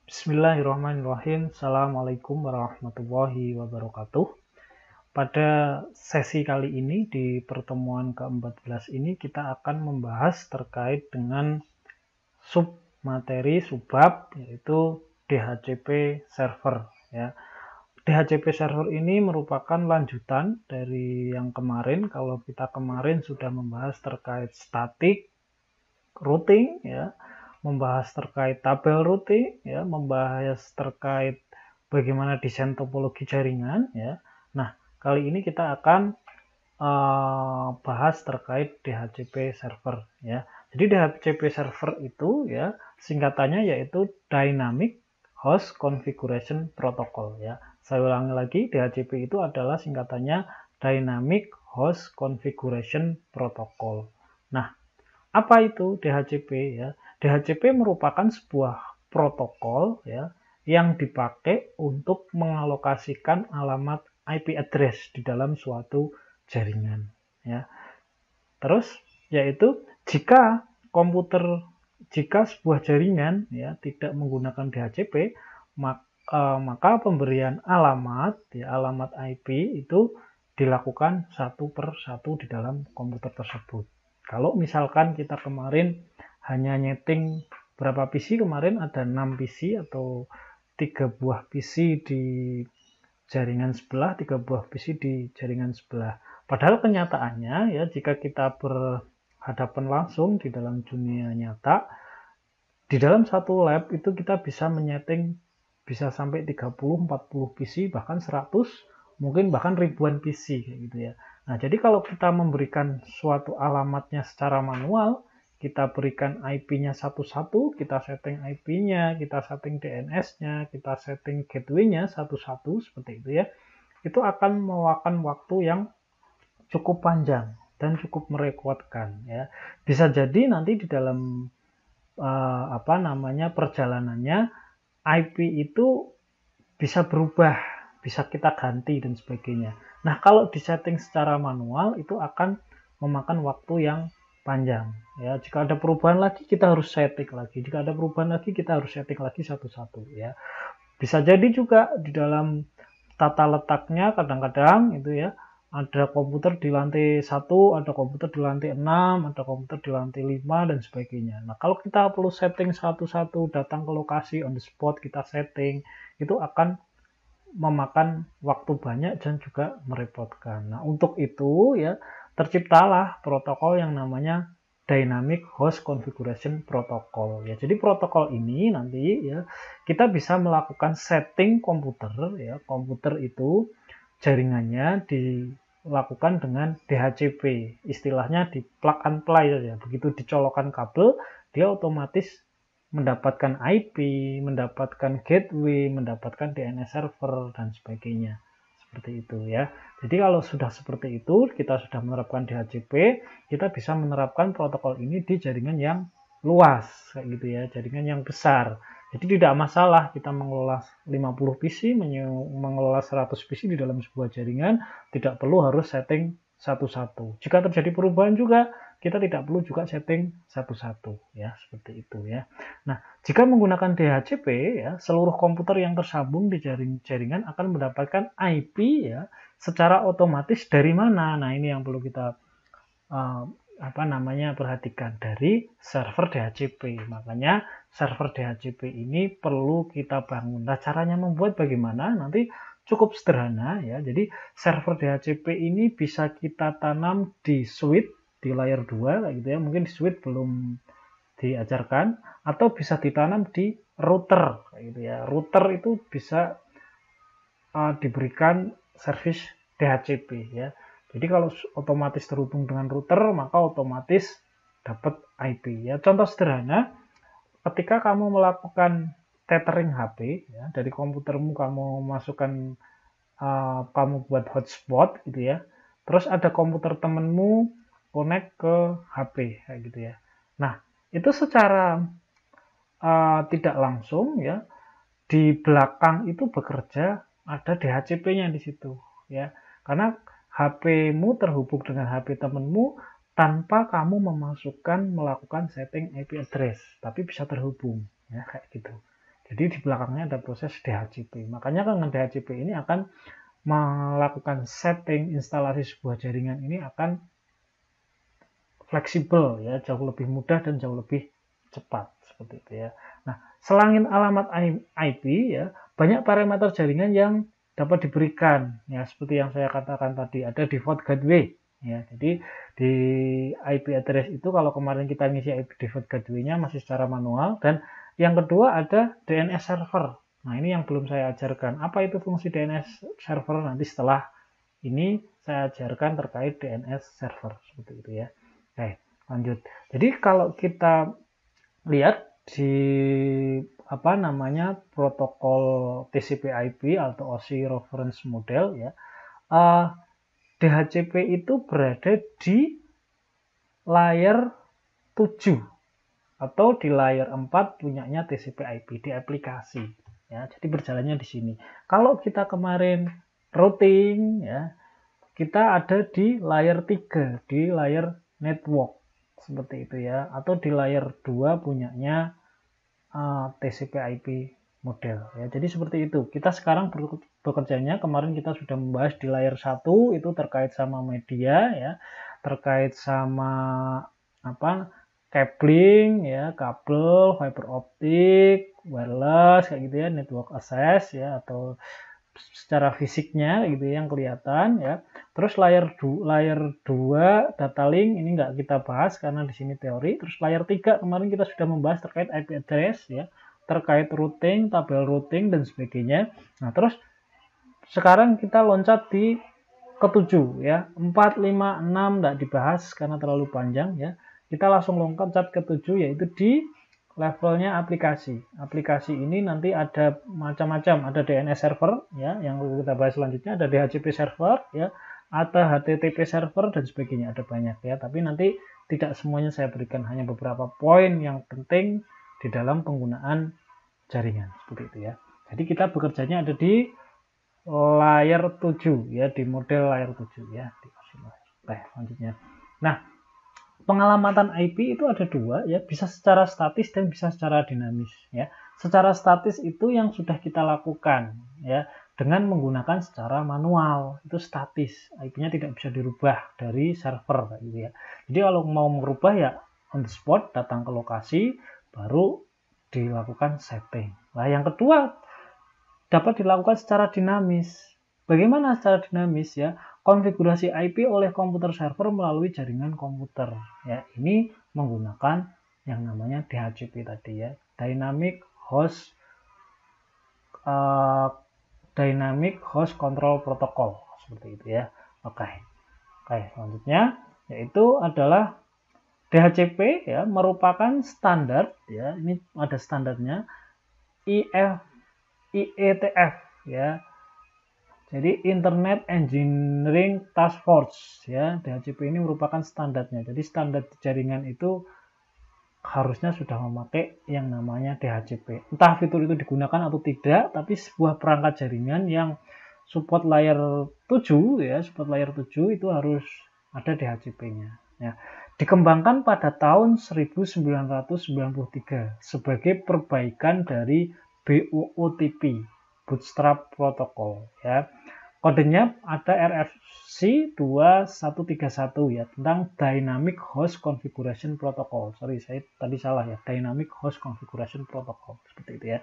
Bismillahirrahmanirrahim. Assalamualaikum warahmatullahi wabarakatuh. Pada sesi kali ini, di pertemuan ke-14 ini, kita akan membahas terkait dengan sub materi subbab, yaitu DHCP server. Ya. DHCP server ini merupakan lanjutan dari yang kemarin. Kalau kita kemarin sudah membahas terkait static, routing, ya, membahas terkait tabel routing, ya, membahas terkait bagaimana desain topologi jaringan, ya. Nah, kali ini kita akan bahas terkait DHCP server, ya. Jadi DHCP server itu, ya, singkatannya yaitu Dynamic Host Configuration Protocol, ya. Saya ulangi lagi, DHCP itu adalah singkatannya Dynamic Host Configuration Protocol. Nah, apa itu DHCP, ya? DHCP merupakan sebuah protokol, ya, yang dipakai untuk mengalokasikan alamat IP address di dalam suatu jaringan, ya. Terus yaitu jika sebuah jaringan, ya, tidak menggunakan DHCP, maka pemberian alamat, ya, alamat IP itu dilakukan satu per satu di dalam komputer tersebut. Kalau misalkan kita kemarin hanya nyeting berapa PC, kemarin ada 6 PC atau 3 buah PC di jaringan sebelah, 3 buah PC di jaringan sebelah. Padahal kenyataannya, ya, jika kita berhadapan langsung di dalam dunia nyata, di dalam satu lab itu kita bisa menyeting bisa sampai 30-40 PC, bahkan 100, mungkin bahkan ribuan PC kayak gitu, ya. Nah, jadi kalau kita memberikan suatu alamatnya secara manual, kita berikan IP-nya satu-satu, kita setting IP-nya, kita setting DNS-nya, kita setting gateway-nya satu-satu seperti itu, ya. Itu akan memakan waktu yang cukup panjang dan cukup merepotkan, ya. Bisa jadi nanti di dalam perjalanannya IP itu bisa berubah, bisa kita ganti dan sebagainya. Nah, kalau disetting secara manual itu akan memakan waktu yang panjang, ya. Jika ada perubahan lagi kita harus setting lagi, jika ada perubahan lagi kita harus setting lagi satu-satu, ya. Bisa jadi juga di dalam tata letaknya kadang-kadang itu, ya, ada komputer di lantai 1, ada komputer di lantai 6, ada komputer di lantai 5 dan sebagainya. Nah, kalau kita perlu setting satu-satu, datang ke lokasi on the spot kita setting, itu akan memakan waktu banyak dan juga merepotkan. Nah, untuk itu, ya, terciptalah protokol yang namanya Dynamic Host Configuration Protocol, ya. Jadi protokol ini nanti, ya, kita bisa melakukan setting komputer, ya. Komputer itu jaringannya dilakukan dengan DHCP, istilahnya di plug and play saja. Begitu dicolokkan kabel, dia otomatis mendapatkan IP, mendapatkan gateway, mendapatkan DNS server dan sebagainya. Seperti itu, ya. Jadi kalau sudah seperti itu, kita sudah menerapkan DHCP, kita bisa menerapkan protokol ini di jaringan yang luas, kayak gitu, ya, jaringan yang besar. Jadi tidak masalah kita mengelola 50 PC, mengelola 100 PC di dalam sebuah jaringan, tidak perlu harus setting satu-satu. Jika terjadi perubahan juga, kita tidak perlu juga setting satu-satu, ya, seperti itu, ya. Nah, jika menggunakan DHCP, ya, seluruh komputer yang tersambung di jaringan akan mendapatkan IP, ya, secara otomatis dari mana? Nah, ini yang perlu kita perhatikan dari server DHCP. Makanya server DHCP ini perlu kita bangun. Nah, caranya membuat bagaimana? Nanti cukup sederhana, ya. Jadi server DHCP ini bisa kita tanam di switch di layer 2 kayak gitu, ya. Mungkin di switch belum diajarkan, atau bisa ditanam di router kayak gitu, ya. Router itu bisa diberikan service DHCP, ya. Jadi kalau otomatis terhubung dengan router, maka otomatis dapat IP, ya. Contoh sederhana, ketika kamu melakukan tethering HP, ya, dari komputermu kamu masukkan, kamu buat hotspot gitu, ya. Terus ada komputer temenmu connect ke HP kayak gitu, ya. Nah, itu secara tidak langsung, ya, di belakang itu bekerja ada DHCP-nya di situ, ya. Karena HP-mu terhubung dengan HP temenmu tanpa kamu melakukan setting IP address, tapi bisa terhubung, ya, kayak gitu. Jadi Jadi di belakangnya ada proses DHCP. Makanya dengan DHCP ini akan melakukan setting instalasi sebuah jaringan ini akan fleksibel ya, jauh lebih mudah dan jauh lebih cepat seperti itu ya. Nah, selain alamat IP ya, banyak parameter jaringan yang dapat diberikan ya, seperti yang saya katakan tadi, ada default gateway ya. Jadi di IP address itu kalau kemarin kita ngisi IP default gateway-nya masih secara manual, dan yang kedua ada DNS server. Nah, ini yang belum saya ajarkan. Apa itu fungsi DNS server? Nanti setelah ini saya ajarkan terkait DNS server seperti itu ya. Oke, lanjut. Jadi kalau kita lihat di protokol TCP/IP atau OSI reference model ya, DHCP itu berada di layer 7 atau di layer 4 punyanya TCP/IP di aplikasi ya. Jadi berjalannya di sini. Kalau kita kemarin routing ya, kita ada di layer 3, di layer network seperti itu ya, atau di layer 2 punyanya TCP/IP model ya. Jadi seperti itu. Kita sekarang bekerjanya, kemarin kita sudah membahas di layer 1 itu terkait sama media ya, terkait sama cabling ya, kabel, fiber optik, wireless kayak gitu ya, network access ya, atau secara fisiknya gitu yang kelihatan ya. Terus layer 2 data link ini nggak kita bahas karena di sini teori. Terus layer 3 kemarin kita sudah membahas terkait IP address ya, terkait routing, tabel routing dan sebagainya. Nah, terus sekarang kita loncat di ke-7 ya. 4, 5, 6 nggak dibahas karena terlalu panjang ya. Kita langsung loncat ke-7 yaitu di levelnya aplikasi. Aplikasi ini nanti ada macam-macam, ada DNS server ya, yang kita bahas selanjutnya, ada DHCP server ya, ada HTTP server dan sebagainya, ada banyak ya. Tapi nanti tidak semuanya saya berikan, hanya beberapa poin yang penting di dalam penggunaan jaringan seperti itu ya. Jadi kita bekerjanya ada di layer 7 ya, di model layer 7 ya. Selanjutnya. Nah, pengalamatan IP itu ada dua ya, bisa secara statis dan bisa secara dinamis ya. Secara statis itu yang sudah kita lakukan ya dengan menggunakan secara manual, itu statis, IP-nya tidak bisa dirubah dari server gitu ya. Jadi kalau mau merubah ya on the spot, datang ke lokasi baru dilakukan setting. Nah, yang kedua dapat dilakukan secara dinamis. Bagaimana secara dinamis ya? Konfigurasi IP oleh komputer server melalui jaringan komputer ya. Ini menggunakan yang namanya DHCP tadi ya, Dynamic Host Control Protocol seperti itu ya. Oke, selanjutnya yaitu adalah DHCP ya, merupakan standar ya. Ini ada standarnya IETF ya. Jadi Internet Engineering Task Force ya, DHCP ini merupakan standarnya. Jadi standar jaringan itu harusnya sudah memakai yang namanya DHCP. Entah fitur itu digunakan atau tidak, tapi sebuah perangkat jaringan yang support layer 7 ya, support layer 7 itu harus ada DHCP-nya ya. Dikembangkan pada tahun 1993 sebagai perbaikan dari BOOTP, Bootstrap Protocol ya. Kodenya ada RFC 2131 ya, tentang Dynamic Host Configuration Protocol. Sorry, saya tadi salah ya, Dynamic Host Configuration Protocol seperti itu ya.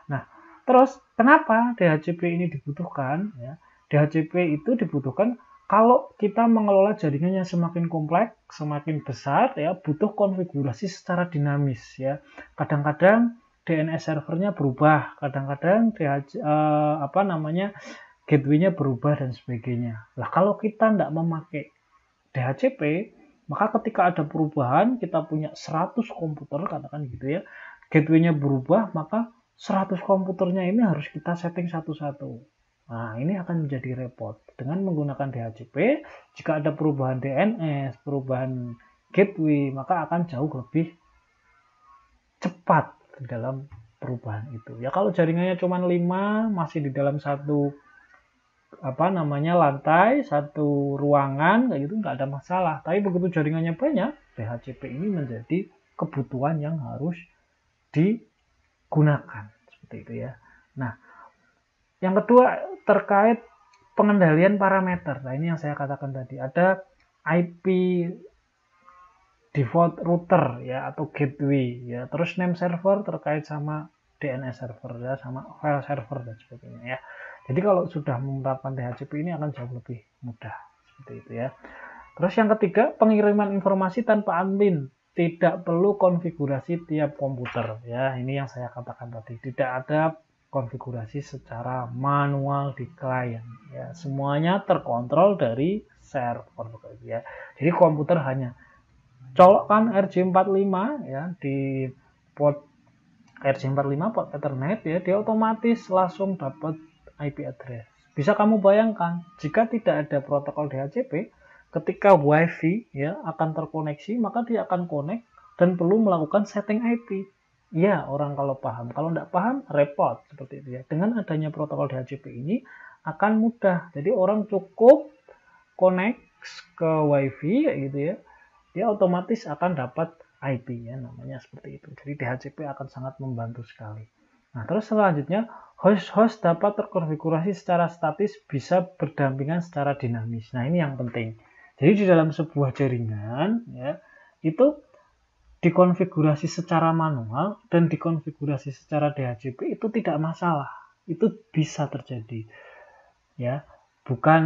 Nah, terus kenapa DHCP ini dibutuhkan ya? DHCP itu dibutuhkan kalau kita mengelola jaringan yang semakin kompleks, semakin besar ya, butuh konfigurasi secara dinamis ya. Kadang-kadang DNS servernya berubah, kadang-kadang gateway-nya berubah dan sebagainya. Lah kalau kita tidak memakai DHCP, maka ketika ada perubahan, kita punya 100 komputer, katakan gitu ya, gateway-nya berubah, maka 100 komputernya ini harus kita setting satu-satu. Nah, ini akan menjadi repot. Dengan menggunakan DHCP, jika ada perubahan DNS, perubahan gateway, maka akan jauh lebih cepat di dalam perubahan itu. Ya kalau jaringannya cuma 5, masih di dalam satu lantai, satu ruangan kayak gitu, nggak ada masalah. Tapi begitu jaringannya banyak, DHCP ini menjadi kebutuhan yang harus digunakan seperti itu ya. Nah, yang kedua terkait pengendalian parameter. Nah, ini yang saya katakan tadi, ada IP default router ya atau gateway ya, terus name server terkait sama DNS server ya, sama file server dan sebagainya ya. Jadi kalau sudah menerapkan DHCP ini akan jauh lebih mudah seperti itu ya. Terus yang ketiga, pengiriman informasi tanpa admin, tidak perlu konfigurasi tiap komputer ya. Ini yang saya katakan tadi, tidak ada konfigurasi secara manual di klien ya. Semuanya terkontrol dari server ya. Jadi komputer hanya colokkan RJ45 ya di port RJ45 port Ethernet ya, dia otomatis langsung dapat IP address. Bisa kamu bayangkan jika tidak ada protokol DHCP, ketika WiFi ya akan terkoneksi, maka dia akan connect dan perlu melakukan setting IP. Ya, orang kalau paham. Kalau tidak paham, repot seperti itu ya. Dengan adanya protokol DHCP ini akan mudah. Jadi orang cukup connect ke WiFi gitu ya, dia otomatis akan dapat IP ya, namanya seperti itu. Jadi DHCP akan sangat membantu sekali. Nah, terus selanjutnya host-host dapat terkonfigurasi secara statis, bisa berdampingan secara dinamis. Nah, ini yang penting. Jadi di dalam sebuah jaringan ya, itu dikonfigurasi secara manual dan dikonfigurasi secara DHCP itu tidak masalah. Itu bisa terjadi. Ya, bukan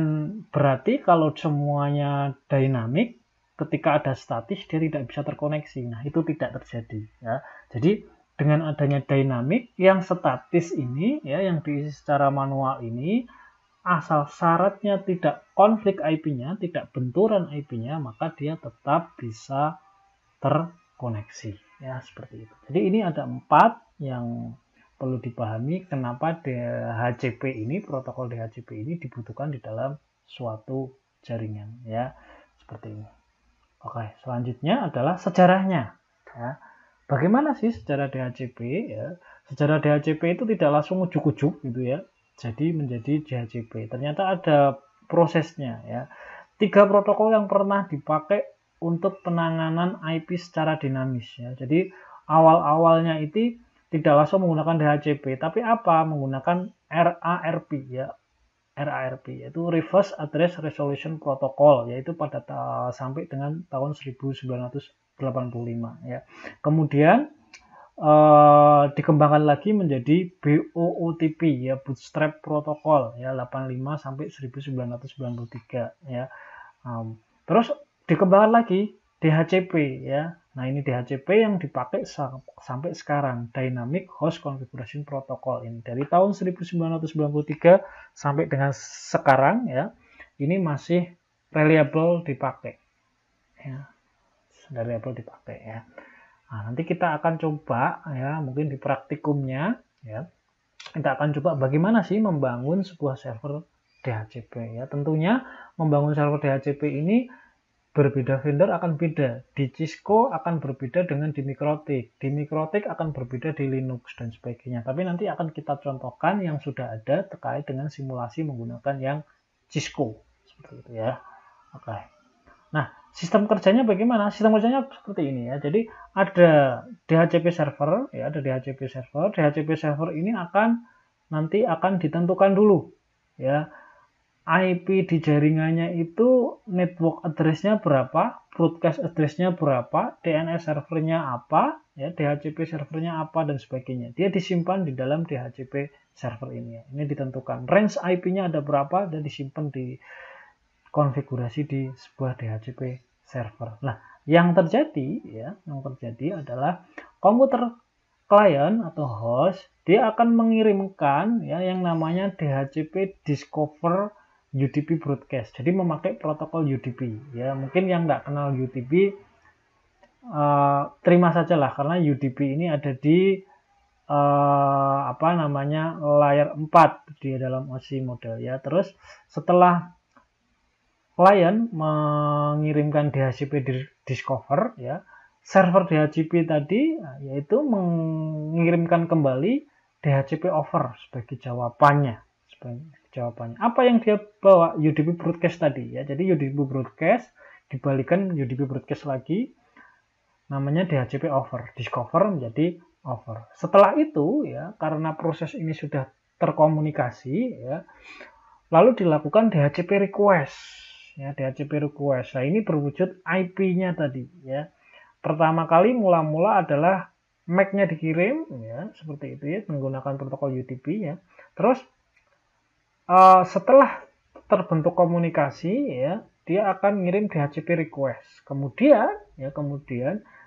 berarti kalau semuanya dynamic ketika ada statis dia tidak bisa terkoneksi. Nah, itu tidak terjadi ya. Jadi dengan adanya dynamic yang statis ini ya, yang diisi secara manual ini, asal syaratnya tidak konflik IP-nya, tidak benturan IP-nya, maka dia tetap bisa terkoneksi ya, seperti itu. Jadi ini ada 4 yang perlu dipahami kenapa DHCP ini, protokol DHCP ini dibutuhkan di dalam suatu jaringan ya, seperti ini. Oke, selanjutnya adalah sejarahnya ya. Bagaimana sih sejarah DHCP ya? Sejarah DHCP itu tidak langsung ujuk-ujuk gitu ya, jadi menjadi DHCP. Ternyata ada prosesnya ya. 3 protokol yang pernah dipakai untuk penanganan IP secara dinamis ya. Jadi awal-awalnya itu tidak langsung menggunakan DHCP, tapi apa? Menggunakan RARP ya. RARP yaitu Reverse Address Resolution Protocol, yaitu pada sampai dengan tahun 1985 ya. Kemudian dikembangkan lagi menjadi BOOTP ya, Bootstrap Protocol ya, 85 sampai 1993 ya. Terus dikembangkan lagi DHCP ya. Nah, ini DHCP yang dipakai sampai sekarang, Dynamic Host Configuration Protocol ini. Dari tahun 1993 sampai dengan sekarang ya, ini masih reliable dipakai. Ya, reliable dipakai ya. Nah, nanti kita akan coba ya, mungkin di praktikumnya ya, kita akan coba bagaimana sih membangun sebuah server DHCP ya. Tentunya membangun server DHCP ini berbeda vendor akan beda. Di Cisco akan berbeda dengan di Mikrotik. Di Mikrotik akan berbeda di Linux dan sebagainya. Tapi nanti akan kita contohkan yang sudah ada terkait dengan simulasi menggunakan yang Cisco. Seperti itu ya. Oke. Nah, sistem kerjanya bagaimana? Sistem kerjanya seperti ini ya. Jadi ada DHCP server ya, ada DHCP server. DHCP server ini nanti akan ditentukan dulu ya. IP di jaringannya itu network address-nya berapa, broadcast address-nya berapa, DNS servernya apa, ya, DHCP servernya apa, dan sebagainya. Dia disimpan di dalam DHCP server ini. Ya. Ini ditentukan. Range IP-nya ada berapa dan disimpan di konfigurasi di sebuah DHCP server. Nah, yang terjadi adalah komputer klien atau host, dia akan mengirimkan ya yang namanya DHCP Discover UDP broadcast. Jadi memakai protokol UDP ya. Mungkin yang nggak kenal UDP terima sajalah, karena UDP ini ada di layer 4 di dalam OSI model ya. Terus setelah klien mengirimkan DHCP Discover ya, server DHCP tadi yaitu mengirimkan kembali DHCP over sebagai jawabannya. Apa yang dia bawa? UDP broadcast tadi ya. Jadi UDP broadcast dibalikan UDP broadcast lagi, namanya DHCP over. Discover menjadi over. Setelah itu ya, karena proses ini sudah terkomunikasi ya, lalu dilakukan DHCP request ya, DHCP request. Nah, ini berwujud IP-nya tadi ya. Pertama kali mula-mula adalah MAC-nya dikirim ya, seperti itu ya, menggunakan protokol UDP ya. Terus setelah terbentuk komunikasi ya, dia akan ngirim DHCP request. Kemudian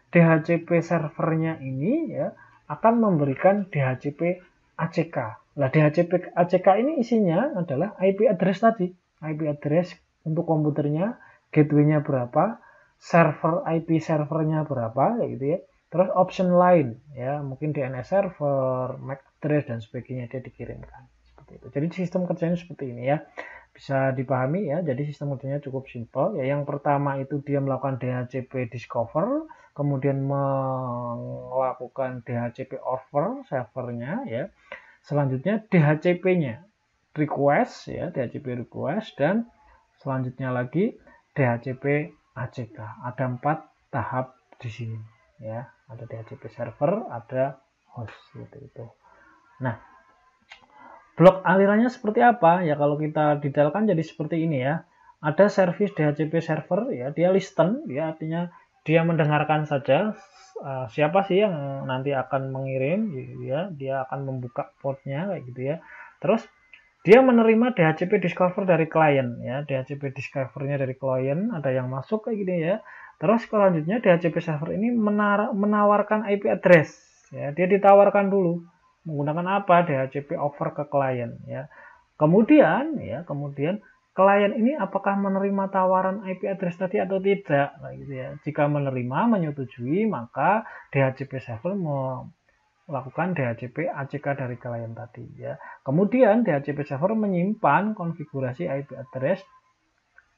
DHCP servernya ini ya akan memberikan DHCP ACK. Nah, DHCP ACK ini isinya adalah IP address tadi. IP address untuk komputernya, gateway-nya berapa, IP servernya berapa, kayak gitu ya. Terus option lain ya, mungkin DNS server, MAC address dan sebagainya dia dikirimkan. Seperti itu. Jadi sistem kerjanya seperti ini ya. Bisa dipahami ya. Jadi sistem kerjanya cukup simpel ya. Yang pertama itu dia melakukan DHCP discover, kemudian melakukan DHCP offer servernya ya. Selanjutnya DHCP-nya request ya, DHCP request, dan selanjutnya lagi DHCP ACK. Ada 4 tahap di sini ya. Ada DHCP server, ada host gitu itu. Nah, blok alirannya seperti apa? Ya kalau kita detailkan jadi seperti ini ya. Ada service DHCP server ya, dia listen ya, artinya dia mendengarkan saja siapa sih yang nanti akan mengirim gitu ya. Dia akan membuka portnya kayak gitu ya. Terus dia menerima DHCP discover dari klien ya. DHCP discovernya dari klien ada yang masuk kayak gini ya. Terus selanjutnya DHCP server ini menawarkan IP address ya. Dia ditawarkan dulu menggunakan apa? DHCP offer ke klien ya. Kemudian klien ini apakah menerima tawaran IP address tadi atau tidak? Nah, gitu ya. Jika menerima, menyetujui, maka DHCP server melakukan DHCP ACK dari klien tadi ya. Kemudian DHCP server menyimpan konfigurasi IP address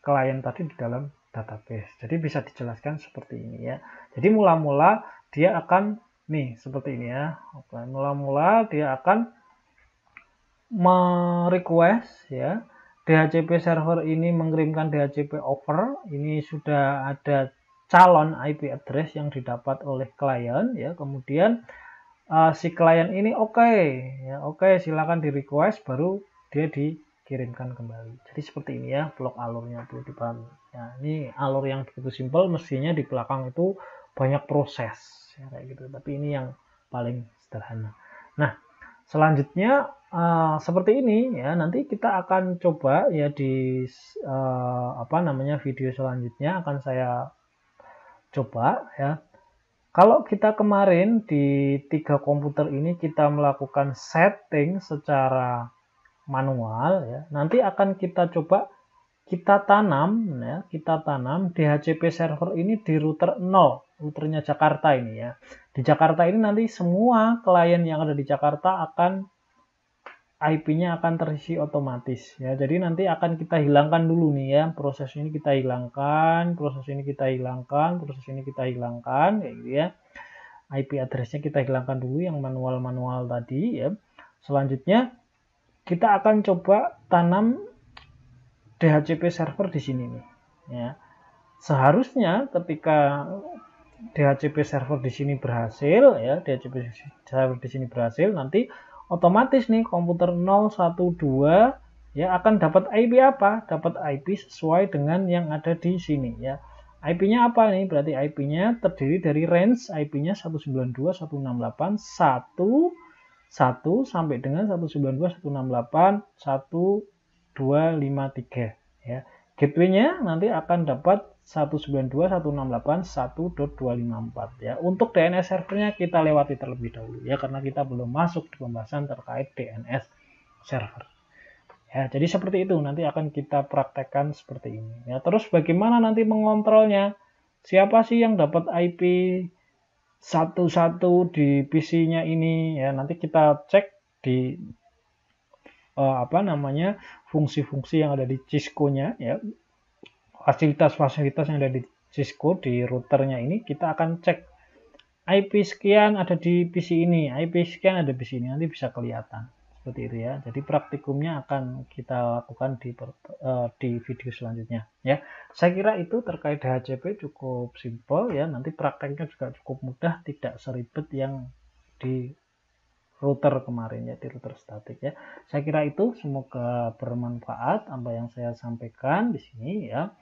klien tadi di dalam database. Jadi bisa dijelaskan seperti ini ya. Jadi mula-mula dia akan nih seperti ini ya. Oke, mula-mula dia akan merequest ya. DHCP server ini mengirimkan DHCP offer. Ini sudah ada calon IP address yang didapat oleh klien ya. Kemudian si klien ini oke, silakan di request, baru dia dikirimkan kembali. Jadi seperti ini ya blok alurnya, perlu dipahami. Ya, ini alur yang begitu simpel, mestinya di belakang itu banyak proses ya, kayak gitu. Tapi ini yang paling sederhana. Nah, selanjutnya seperti ini ya. Nanti kita akan coba ya di video selanjutnya akan saya coba ya. Kalau kita kemarin di 3 komputer ini kita melakukan setting secara manual ya, nanti akan kita coba kita tanam DHCP server ini di router 0, routernya Jakarta ini ya. Di Jakarta ini nanti semua klien yang ada di Jakarta akan IP-nya akan terisi otomatis ya. Jadi nanti akan kita hilangkan dulu nih ya. Proses ini kita hilangkan, proses ini kita hilangkan, proses ini kita hilangkan kayak gitu ya. IP address-nya kita hilangkan dulu yang manual-manual tadi ya. Selanjutnya kita akan coba tanam DHCP server di sini nih ya. Seharusnya ketika DHCP server di sini berhasil ya, DHCP server di sini berhasil, nanti otomatis nih komputer 012 ya akan dapat IP apa? Dapat IP sesuai dengan yang ada di sini ya. IP-nya apa nih? Berarti IP-nya terdiri dari range IP-nya 192.168.1.1 sampai dengan 192.168.1.253 ya. Gateway-nya nanti akan dapat 192.168.1.254 ya. Untuk DNS servernya kita lewati terlebih dahulu ya, karena kita belum masuk di pembahasan terkait DNS server. Ya, jadi seperti itu nanti akan kita praktekkan seperti ini. Ya, terus bagaimana nanti mengontrolnya? Siapa sih yang dapat IP satu-satu di PC-nya ini? Ya, nanti kita cek di fungsi-fungsi yang ada di Cisco-nya ya. Fasilitas-fasilitas yang ada di Cisco di routernya ini, kita akan cek IP sekian ada di PC ini, IP sekian ada di sini, nanti bisa kelihatan seperti itu ya. Jadi praktikumnya akan kita lakukan di video selanjutnya ya. Saya kira itu terkait DHCP cukup simpel ya. Nanti prakteknya juga cukup mudah, tidak seribet yang di router kemarin ya, di router statik ya. Saya kira itu semoga bermanfaat apa yang saya sampaikan di sini ya.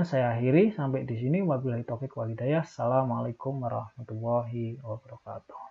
Saya akhiri sampai di sini. Wabillahi taufiq wal hidayah. Assalamualaikum warahmatullahi wabarakatuh.